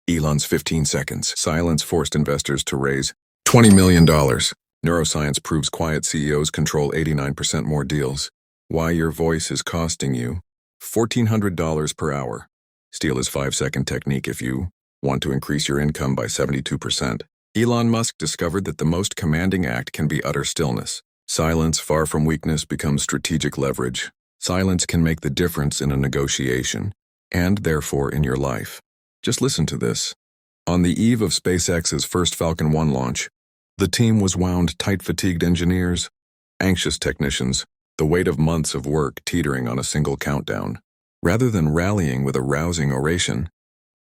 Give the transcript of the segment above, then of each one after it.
Elon's 15 seconds. Silence forced investors to raise $20 million. Neuroscience proves quiet CEOs control 89% more deals. Why your voice is costing you $1,400 per hour. Steal his 5-second technique if you want to increase your income by 72%. Elon Musk discovered that the most commanding act can be utter stillness. Silence, far from weakness, becomes strategic leverage. Silence can make the difference in a negotiation, and therefore in your life. Just listen to this. On the eve of SpaceX's first Falcon 1 launch, the team was wound tight, fatigued engineers, anxious technicians, the weight of months of work teetering on a single countdown. Rather than rallying with a rousing oration,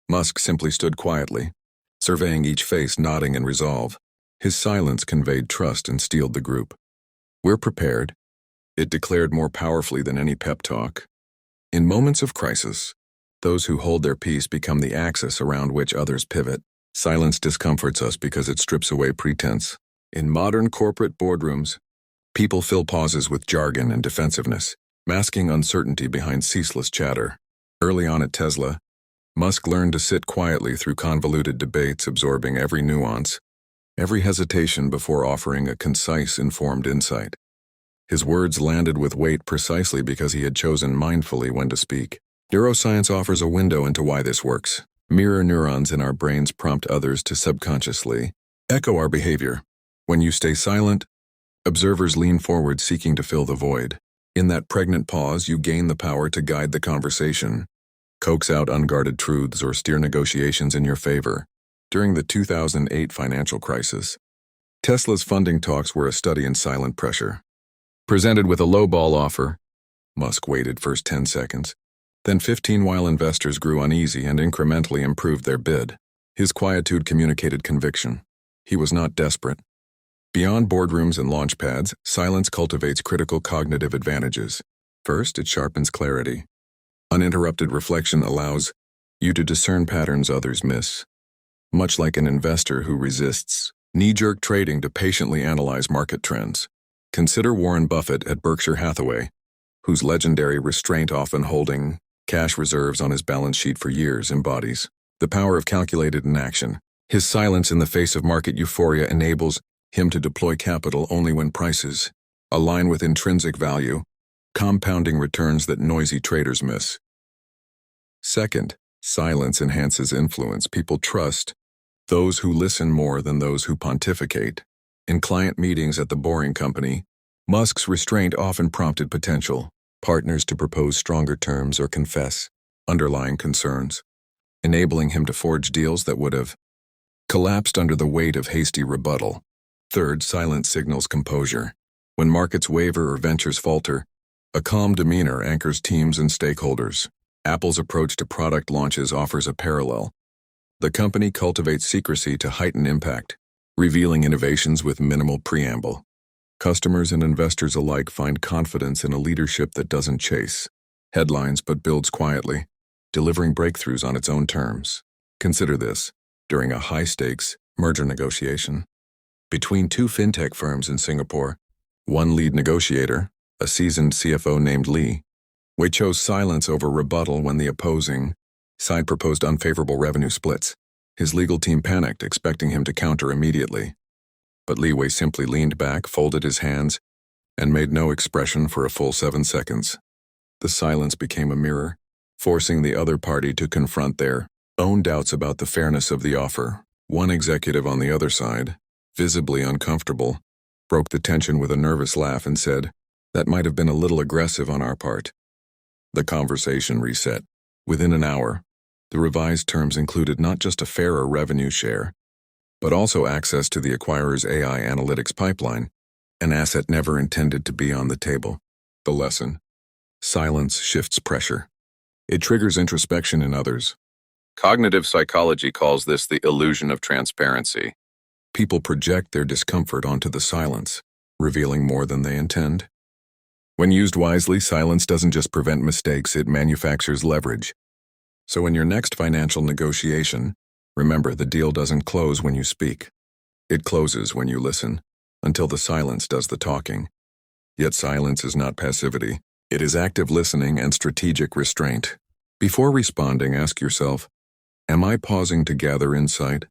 Musk simply stood quietly, surveying each face, nodding in resolve. His silence conveyed trust and steeled the group. "We're prepared," it declared more powerfully than any pep talk. In moments of crisis, those who hold their peace become the axis around which others pivot. Silence discomforts us because it strips away pretense. In modern corporate boardrooms, people fill pauses with jargon and defensiveness, masking uncertainty behind ceaseless chatter. Early on at Tesla, Musk learned to sit quietly through convoluted debates, absorbing every nuance, every hesitation before offering a concise, informed insight. His words landed with weight precisely because he had chosen mindfully when to speak. Neuroscience offers a window into why this works. Mirror neurons in our brains prompt others to subconsciously echo our behavior. When you stay silent, observers lean forward seeking to fill the void. In that pregnant pause, you gain the power to guide the conversation, coax out unguarded truths, or steer negotiations in your favor. During the 2008 financial crisis, Tesla's funding talks were a study in silent pressure. Presented with a lowball offer, Musk waited first 10 seconds, then 15 while investors grew uneasy and incrementally improved their bid. His quietude communicated conviction. He was not desperate. Beyond boardrooms and launch pads, silence cultivates critical cognitive advantages. First, it sharpens clarity. Uninterrupted reflection allows you to discern patterns others miss. Much like an investor who resists knee-jerk trading to patiently analyze market trends. Consider Warren Buffett at Berkshire Hathaway, whose legendary restraint, often holding cash reserves on his balance sheet for years, embodies the power of calculated inaction. His silence in the face of market euphoria enables him to deploy capital only when prices align with intrinsic value, compounding returns that noisy traders miss. Second, silence enhances influence. People trust those who listen more than those who pontificate. In client meetings at the Boring Company, Musk's restraint often prompted potential partners to propose stronger terms or confess underlying concerns, enabling him to forge deals that would have collapsed under the weight of hasty rebuttal. Third, silence signals composure. When markets waver or ventures falter, a calm demeanor anchors teams and stakeholders. Apple's approach to product launches offers a parallel. The company cultivates secrecy to heighten impact, revealing innovations with minimal preamble. Customers and investors alike find confidence in a leadership that doesn't chase headlines but builds quietly, delivering breakthroughs on its own terms. Consider this: during a high-stakes merger negotiation between two fintech firms in Singapore, one lead negotiator, a seasoned CFO named Lee, Wei chose silence over rebuttal when the opposing side proposed unfavorable revenue splits. His legal team panicked, expecting him to counter immediately. But Lee Wei simply leaned back, folded his hands, and made no expression for a full 7 seconds. The silence became a mirror, forcing the other party to confront their own doubts about the fairness of the offer. One executive on the other side, visibly uncomfortable, broke the tension with a nervous laugh and said, "That might have been a little aggressive on our part." The conversation reset. Within an hour, the revised terms included not just a fairer revenue share, but also access to the acquirer's AI analytics pipeline, an asset never intended to be on the table. The lesson: silence shifts pressure. It triggers introspection in others. Cognitive psychology calls this the illusion of transparency. People project their discomfort onto the silence, revealing more than they intend. When used wisely, silence doesn't just prevent mistakes, it manufactures leverage. So in your next financial negotiation, remember, the deal doesn't close when you speak. It closes when you listen, until the silence does the talking. Yet silence is not passivity. It is active listening and strategic restraint. Before responding, ask yourself, Am I pausing to gather insight,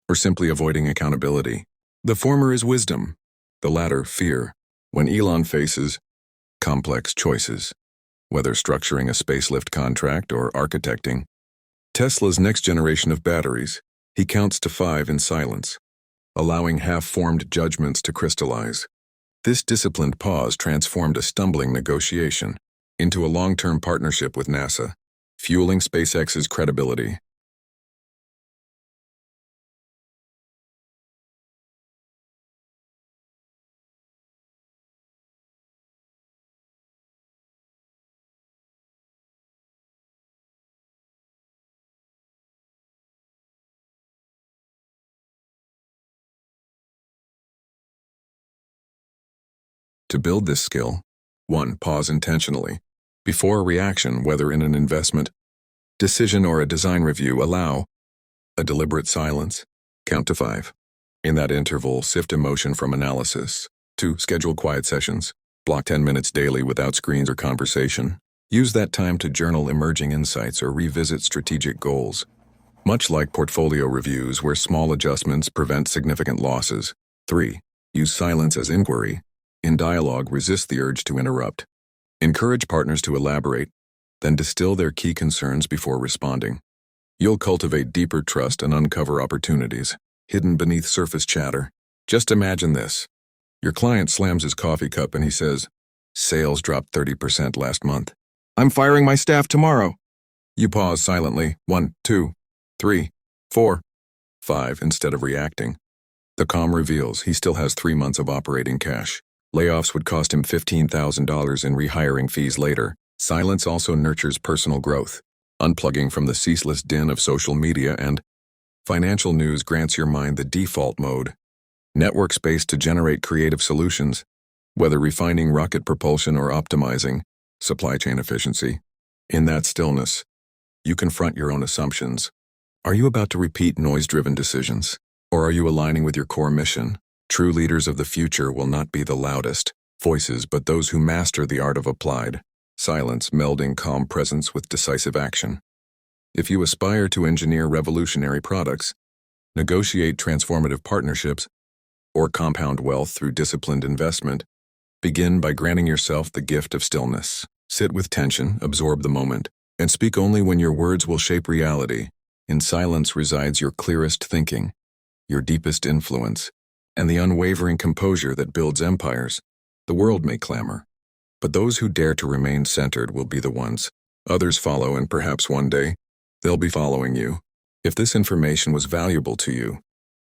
or simply avoiding accountability? The former is wisdom, the latter fear, when Elon faces complex choices, whether structuring a spacelift contract or architecting Tesla's next generation of batteries. He counts to 5 in silence, allowing half-formed judgments to crystallize. This disciplined pause transformed a stumbling negotiation into a long-term partnership with NASA, fueling SpaceX's credibility. To build this skill, 1. Pause intentionally. Before a reaction, whether in an investment, decision, or a design review, allow a deliberate silence. Count to 5. In that interval, sift emotion from analysis. 2. Schedule quiet sessions. Block 10 minutes daily without screens or conversation. Use that time to journal emerging insights or revisit strategic goals. Much like portfolio reviews where small adjustments prevent significant losses. 3. Use silence as inquiry. In dialogue, resist the urge to interrupt. Encourage partners to elaborate, then distill their key concerns before responding. You'll cultivate deeper trust and uncover opportunities hidden beneath surface chatter. Just imagine this. Your client slams his coffee cup and he says, "Sales dropped 30% last month. I'm firing my staff tomorrow." You pause silently, 1, 2, 3, 4, 5, instead of reacting. The calm reveals he still has 3 months of operating cash. Layoffs would cost him $15,000 in rehiring fees later. Silence also nurtures personal growth. Unplugging from the ceaseless din of social media and financial news grants your mind the default mode. Network space to generate creative solutions, whether refining rocket propulsion or optimizing supply chain efficiency. In that stillness, you confront your own assumptions. Are you about to repeat noise-driven decisions? Or are you aligning with your core mission? True leaders of the future will not be the loudest voices, but those who master the art of applied silence, melding calm presence with decisive action. If you aspire to engineer revolutionary products, negotiate transformative partnerships, or compound wealth through disciplined investment, begin by granting yourself the gift of stillness. Sit with tension, absorb the moment, and speak only when your words will shape reality. In silence resides your clearest thinking, your deepest influence, and the unwavering composure that builds empires. The world may clamor, but those who dare to remain centered will be the ones. Others follow, and perhaps one day, they'll be following you. If this information was valuable to you,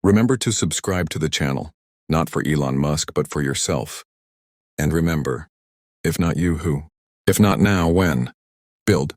remember to subscribe to the channel, not for Elon Musk, but for yourself. And remember, if not you, who? If not now, when? Build.